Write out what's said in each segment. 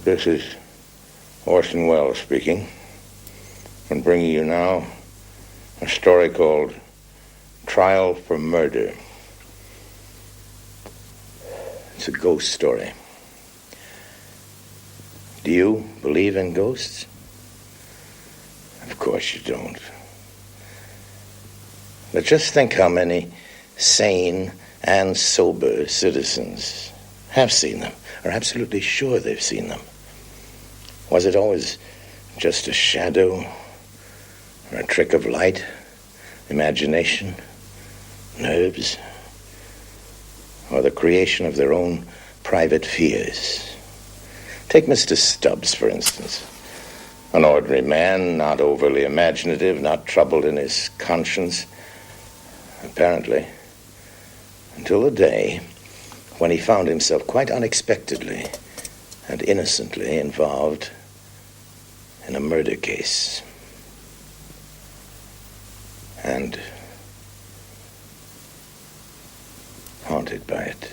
This is Orson Welles speaking, and bringing you now a story called Trial for Murder. It's a ghost story. Do you believe in ghosts? Of course you don't. But just think how many sane and sober citizens have seen them, are absolutely sure they've seen them. Was it always just a shadow, or a trick of light, imagination, nerves, or the creation of their own private fears? Take Mr. Stubbs, for instance. An ordinary man, not overly imaginative, not troubled in his conscience, apparently, until the day when he found himself quite unexpectedly and innocently involved in a murder case. And haunted by it.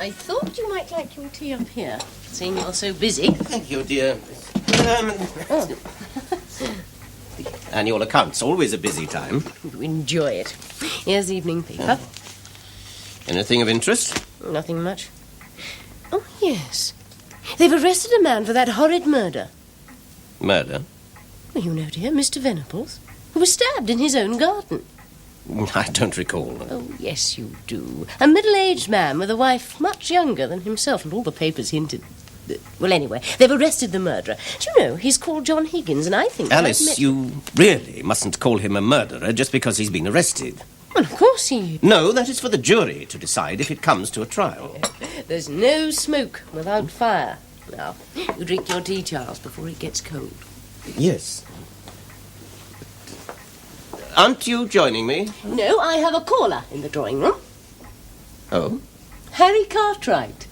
I thought you might like your tea up here, seeing you're so busy. Thank you, dear. The annual account's always a busy time. You enjoy it. Here's the evening paper. Anything of interest? Nothing much. Oh, yes. They've arrested a man for that horrid murder. Murder? Well, you know, dear, Mr. Venables, who was stabbed in his own garden. I don't recall. Oh, yes, you do. A middle-aged man with a wife much younger than himself, and all the papers hinted... Well, anyway, they've arrested the murderer. Do you know, he's called John Higgins, and I think... Alice, you really mustn't call him a murderer just because he's been arrested. Well, of course he... No, that is for the jury to decide if it comes to a trial. There's no smoke without fire. Now, you drink your tea, Charles, before it gets cold. Yes. Aren't you joining me? No, I have a caller in the drawing room. Oh? Harry Cartwright.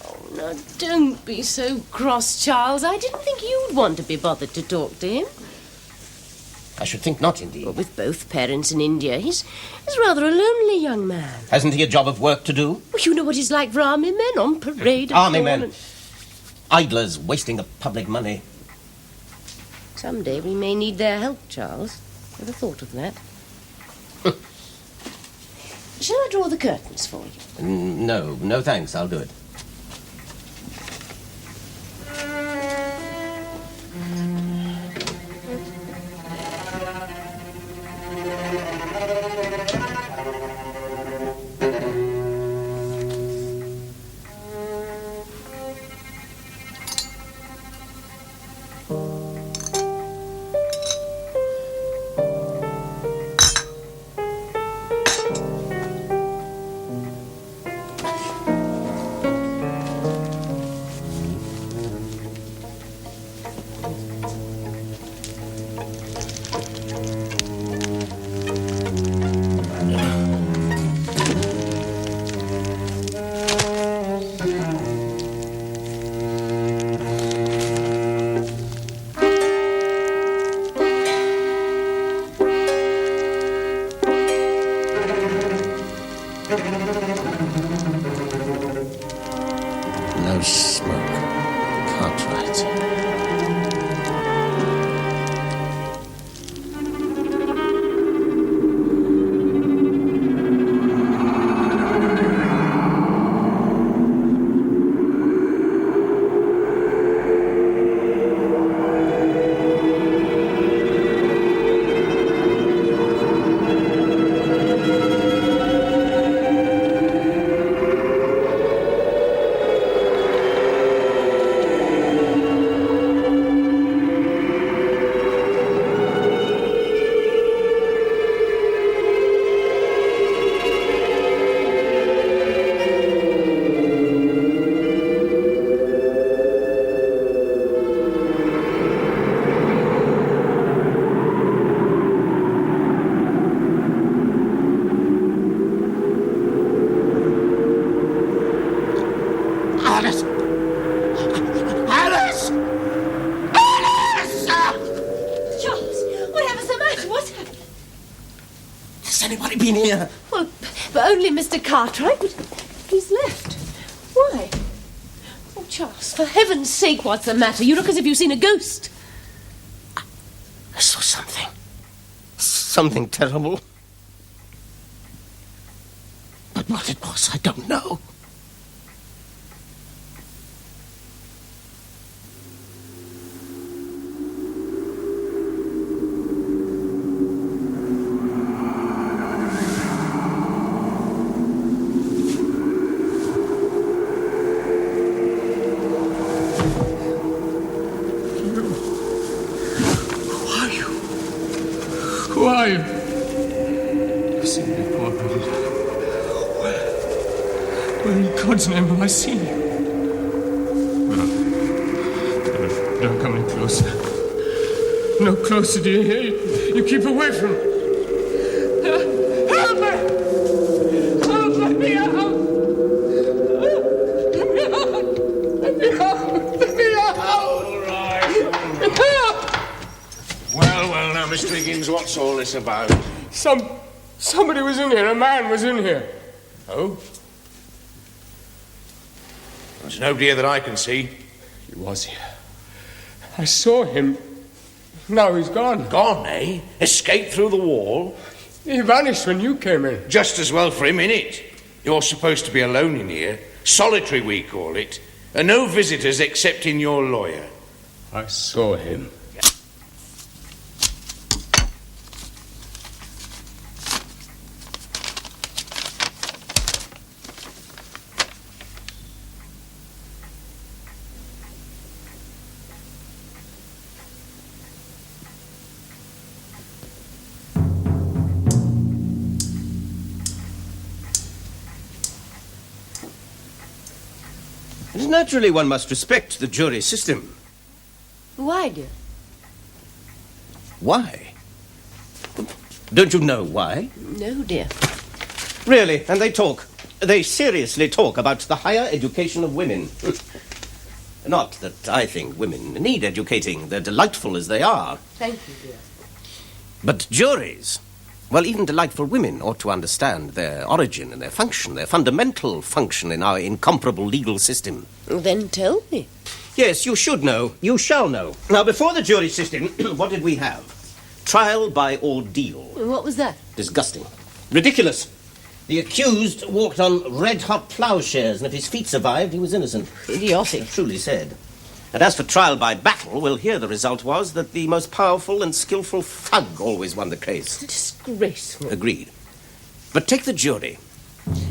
Oh, now, don't be so cross, Charles. I didn't think you'd want to be bothered to talk to him. I should think not, indeed. Well, with both parents in India, he's rather a lonely young man. Hasn't he a job of work to do? Well, you know what he's like for army men on parade. Army men. Idlers wasting the public money. Someday we may need their help, Charles. Never thought of that. Shall I draw the curtains for you? No thanks, I'll do it. No smoke. Cartwright. Alice! Alice! Alice! Charles, whatever's the matter? What's happened? Has anybody been here? Well, but only Mr. Cartwright, but he's left. Why? Oh, Charles, for heaven's sake, what's the matter? You look as if you've seen a ghost. I saw something. Something terrible. But what it was, I don't know. Who are you? I've seen you before, haven't I? Where in God's name have I seen you? No, don't come any closer. No closer, do you hear? You keep away from me. Help me! Help, let me out! Let me out! Let me out! Let me out! All right. Let me out! Well, now, Mr. Higgins, what's all this about? Somebody was in here. A man was in here. Oh? There's nobody here that I can see. He was here. I saw him. Now he's gone. Gone, eh? Escaped through the wall? He vanished when you came in. Just as well for him, innit? You're supposed to be alone in here. Solitary, we call it. And no visitors excepting your lawyer. I saw him. Naturally, one must respect the jury system. Why, dear? Why? Don't you know why? No, dear. Really, and they seriously talk about the higher education of women. Not that I think women need educating. They're delightful as they are. Thank you, dear. But juries, well, even delightful women ought to understand their origin and their function, their fundamental function in our incomparable legal system. Then tell me. Yes, you should know. You shall know. Now, before the jury system, what did we have? Trial by ordeal. What was that? Disgusting. Ridiculous. The accused walked on red-hot ploughshares, and if his feet survived, he was innocent. Idiotic. Truly said. And as for trial by battle, well, here the result was that the most powerful and skillful thug always won the case. Disgraceful. Agreed. But take the jury.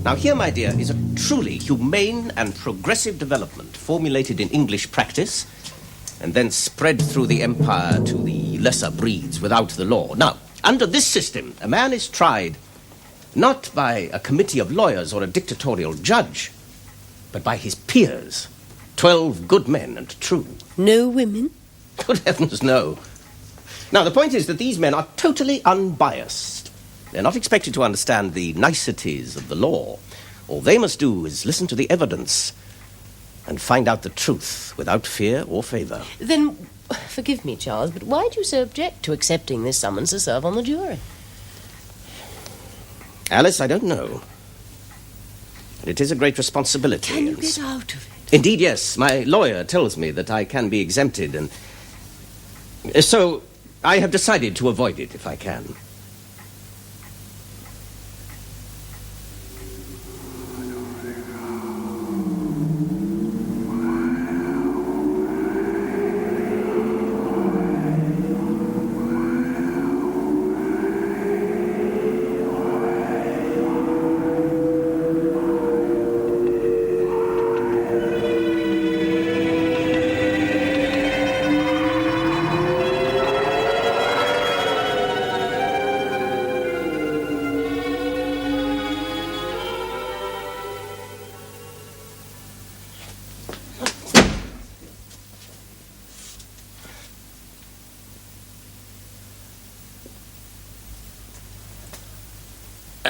Now, here, my dear, is a truly humane and progressive development formulated in English practice and then spread through the empire to the lesser breeds without the law. Now, under this system, a man is tried not by a committee of lawyers or a dictatorial judge, but by his peers, 12 good men and true. No women? Good heavens, no. Now, the point is that these men are totally unbiased. They're not expected to understand the niceties of the law. All they must do is listen to the evidence and find out the truth without fear or favour. Then, forgive me, Charles, but why do you so object to accepting this summons to serve on the jury? Alice, I don't know. But it is a great responsibility. Can you get out of it? Indeed, yes. My lawyer tells me that I can be exempted, and so I have decided to avoid it if I can.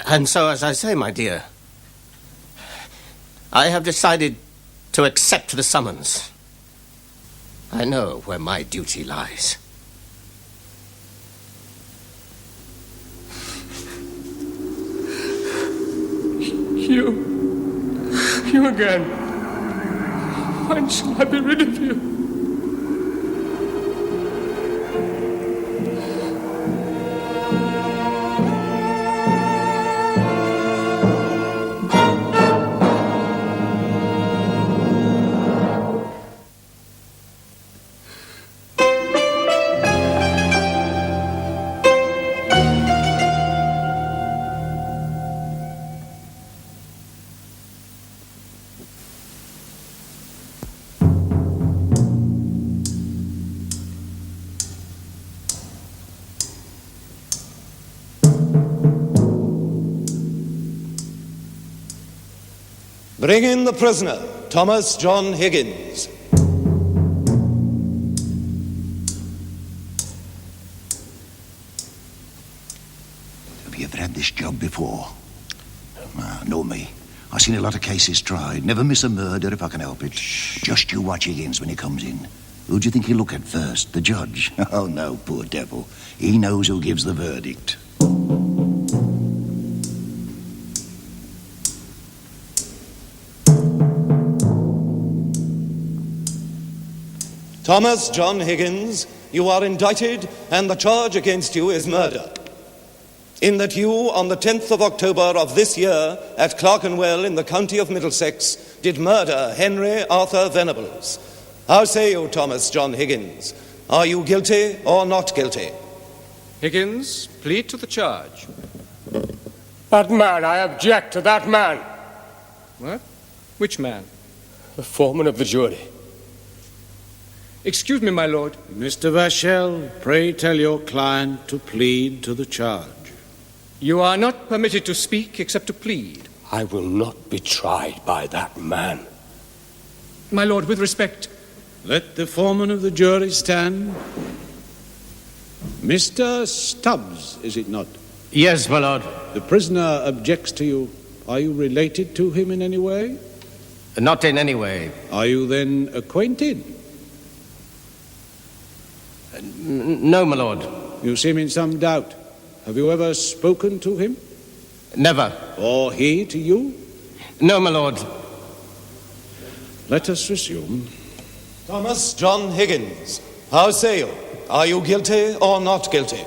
And so, as I say, my dear, I have decided to to accept the summons. I know where my duty lies. You again. When shall I be rid of you? Bring in the prisoner, Thomas John Higgins. Have you ever had this job before? Know me. I've seen a lot of cases tried. Never miss a murder if I can help it. Just you watch Higgins when he comes in. Who do you think he'll look at first? The judge? Oh, no, poor devil. He knows who gives the verdict. Thomas John Higgins, you are indicted, and the charge against you is murder. In that you, on the 10th of October of this year, at Clerkenwell in the county of Middlesex, did murder Henry Arthur Venables. How say you, Thomas John Higgins? Are you guilty or not guilty? Higgins, plead to the charge. That man, I object to that man. What? Which man? The foreman of the jury. Excuse me, my lord. Mr. Vachel, pray tell your client to plead to the charge. You are not permitted to speak except to plead. I will not be tried by that man. My lord, with respect. Let the foreman of the jury stand. Mr. Stubbs, is it not? Yes, my lord. The prisoner objects to you. Are you related to him in any way? Not in any way. Are you then acquainted? No, my lord. You seem in some doubt. Have you ever spoken to him? Never. Or he to you? No, my lord. Let us resume. Thomas John Higgins, how say you? Are you guilty or not guilty?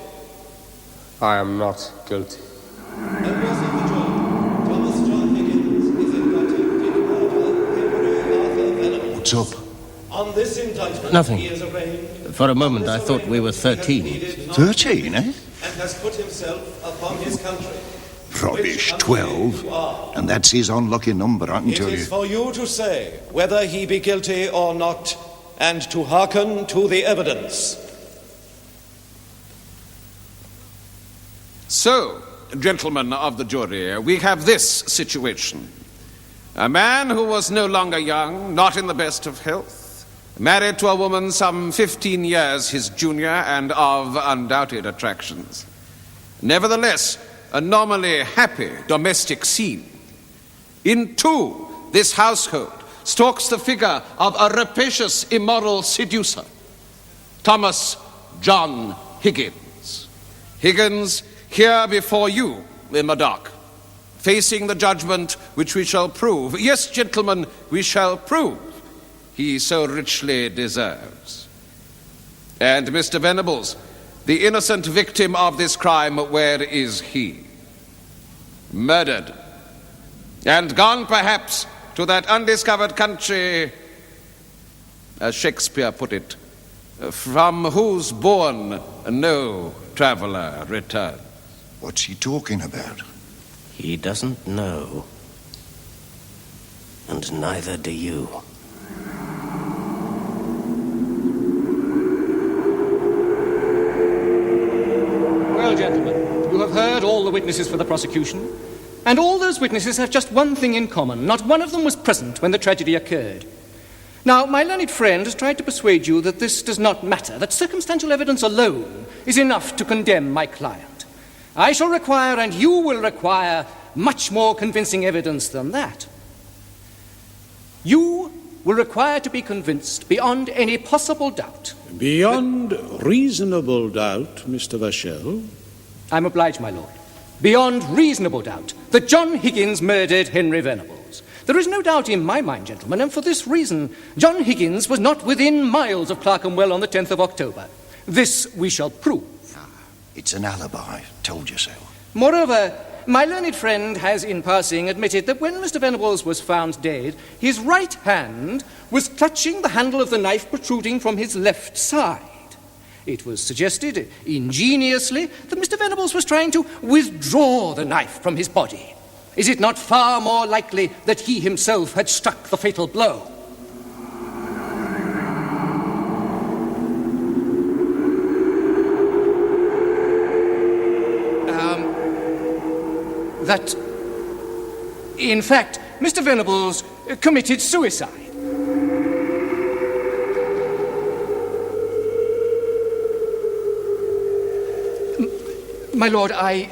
I am not guilty. Members of the jury, Thomas John Higgins is indicted in murder Henry Arthur Venables. What's up? On this indictment, Nothing. he is arraigned. For a moment, I thought we were 13. 13, eh? And has put himself upon his country. Rubbish, Which country 12. you are. And that's his unlucky number, I can It tell you. is for you to say whether he be guilty or not, and to hearken to the evidence. So, gentlemen of the jury, we have this situation. A man who was no longer young, not in the best of health, married to a woman some 15 years his junior and of undoubted attractions. Nevertheless, a normally happy domestic scene. Into this household stalks the figure of a rapacious, immoral seducer, Thomas John Higgins. Higgins, here before you in the dock, facing the judgment which we shall prove. Yes, gentlemen, we shall prove he so richly deserves. And Mr. Venables, the innocent victim of this crime, where is he? Murdered. And gone, perhaps, to that undiscovered country, as Shakespeare put it, from whose bourne no traveller returns. What's he talking about? He doesn't know. And neither do you. Well, gentlemen, you have heard all the witnesses for the prosecution, and all those witnesses have just one thing in common. Not one of them was present when the tragedy occurred. Now, my learned friend has tried to persuade you that this does not matter, that circumstantial evidence alone is enough to condemn my client. I shall require, and you will require, much more convincing evidence than that. You will require to be convinced beyond any possible doubt. Beyond reasonable doubt, Mr. Vachel. I'm obliged, my lord. Beyond reasonable doubt that John Higgins murdered Henry Venables. There is no doubt in my mind, gentlemen, and for this reason, John Higgins was not within miles of Clerkenwell on the 10th of October. This we shall prove. It's an alibi. Told you so. Moreover, my learned friend has, in passing, admitted that when Mr. Venables was found dead, his right hand was clutching the handle of the knife protruding from his left side. It was suggested, ingeniously, that Mr. Venables was trying to withdraw the knife from his body. Is it not far more likely that he himself had struck the fatal blow? That, in fact, Mr. Venables committed suicide. My lord, I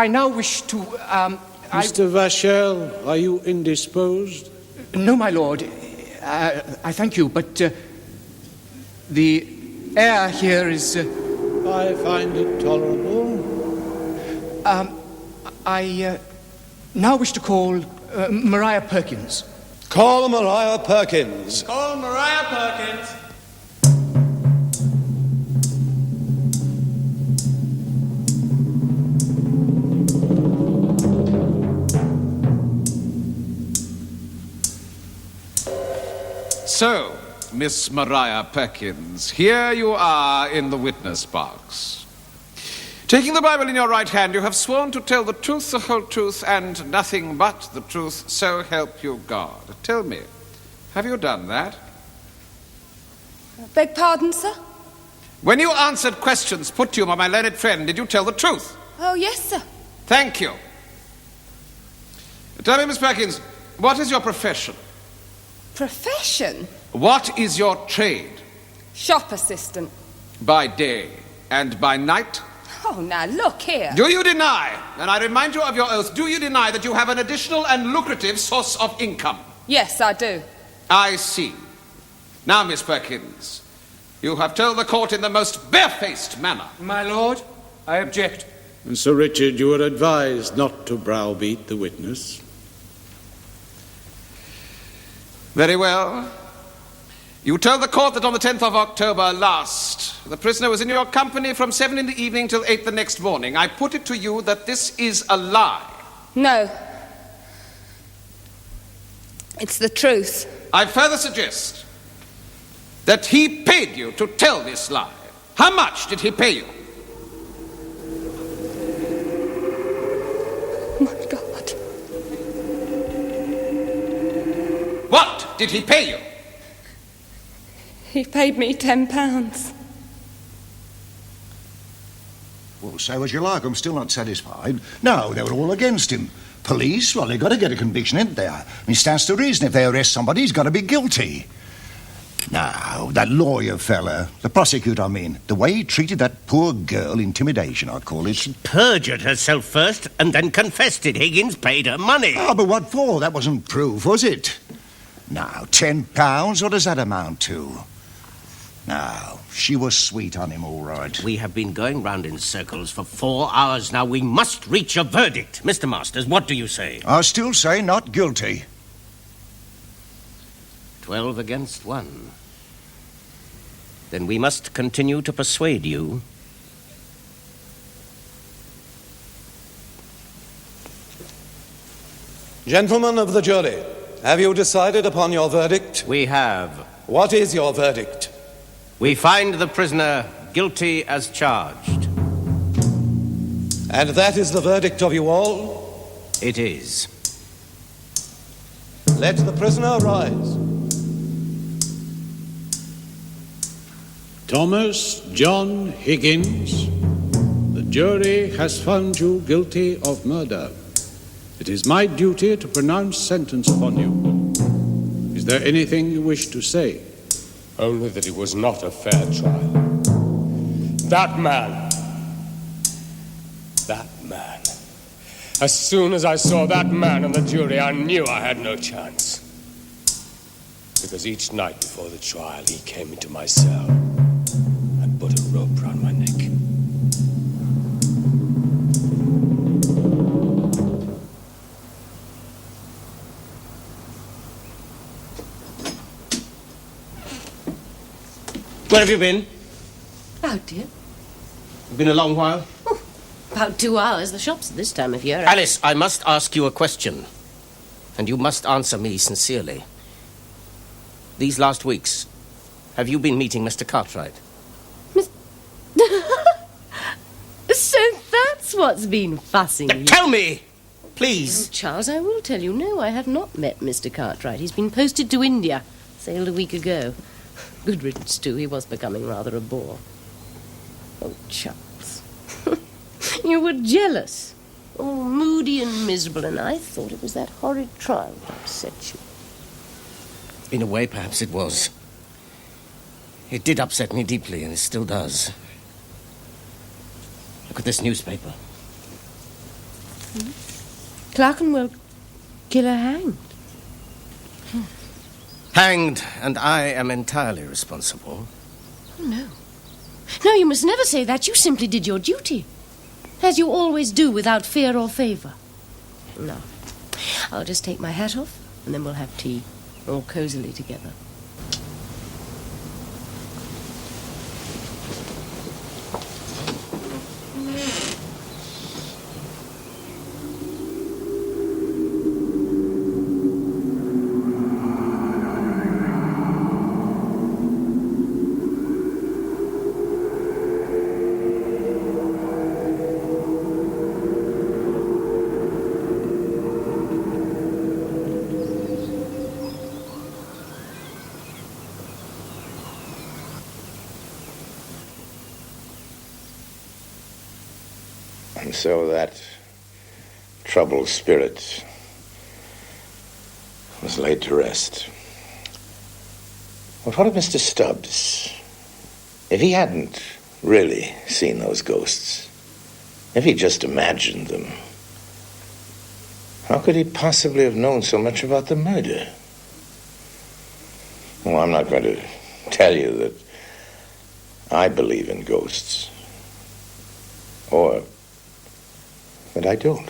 now wish to, Mr. Vachel, are you indisposed? No, my lord. I thank you, but the air here is... I find it tolerable. I now wish to call Maria Perkins. Call Maria Perkins. Call Maria Perkins. So, Miss Maria Perkins, here you are in the witness box. Taking the Bible in your right hand, you have sworn to tell the truth, the whole truth, and nothing but the truth, so help you God. Tell me, have you done that? Beg pardon, sir? When you answered questions put to you by my learned friend, did you tell the truth? Oh, yes, sir. Thank you. Tell me, Miss Perkins, what is your profession? Profession? What is your trade? Shop assistant. By day and by night? Oh, now look here. Do you deny, and I remind you of your oath, do you deny that you have an additional and lucrative source of income? Yes, I do. I see. Now, Miss Perkins, you have told the court in the most barefaced manner. My lord, I object. And Sir Richard, you are advised not to browbeat the witness. Very well. You told the court that on the 10th of October last, the prisoner was in your company from 7 in the evening till 8 the next morning. I put it to you that this is a lie. No. It's the truth. I further suggest that he paid you to tell this lie. How much did he pay you? My God. What did he pay you? He paid me £10. Well, say what you like, I'm still not satisfied. No, they were all against him. Police, well, they've got to get a conviction, ain't they? I mean, it stands to reason if they arrest somebody, he's got to be guilty. Now, that lawyer fella, the prosecutor, I mean, the way he treated that poor girl, intimidation, I call it. She perjured herself first and then confessed it. Higgins paid her money. Oh, but what for? That wasn't proof, was it? Now, £10, what does that amount to? Now, she was sweet on him, all right. We have been going round in circles for 4 hours now. We must reach a verdict. Mr. Masters, what do you say? I still say not guilty. 12 against 1. Then we must continue to persuade you. Gentlemen of the jury, have you decided upon your verdict? We have. What is your verdict? We find the prisoner guilty as charged. And that is the verdict of you all? It is. Let the prisoner rise. Thomas John Higgins, the jury has found you guilty of murder. It is my duty to pronounce sentence upon you. Is there anything you wish to say? Only that it was not a fair trial. That man. As soon as I saw that man on the jury, I knew I had no chance. because each night before the trial he came into my cell and put a rope round my neck. Where have you been? Out, dear. Been a long while? About 2 hours. The shop's at this time of year. Alice, I must ask you a question. And you must answer me sincerely. These last weeks, have you been meeting Mr. Cartwright? So that's what's been fussing you. Tell me! Please. Oh, Charles, I will tell you. No, I have not met Mr. Cartwright. He's been posted to India. Sailed a week ago. Good riddance, too. He was becoming rather a bore. Oh, Charles. You were jealous. All moody and miserable, and I thought it was that horrid trial that upset you. In a way, perhaps it was. It did upset me deeply, and it still does. Look at this newspaper. Clerkenwell killer hanged. Hanged, and I am entirely responsible. Oh, no. No, you must never say that. You simply did your duty. As you always do, without fear or favour. No. I'll just take my hat off, and then we'll have tea, all cosily together. And so that troubled spirit was laid to rest. But what of Mr. Stubbs? If he hadn't really seen those ghosts, if he just imagined them, how could he possibly have known so much about the murder? Well, I'm not going to tell you that I believe in ghosts, or that I don't.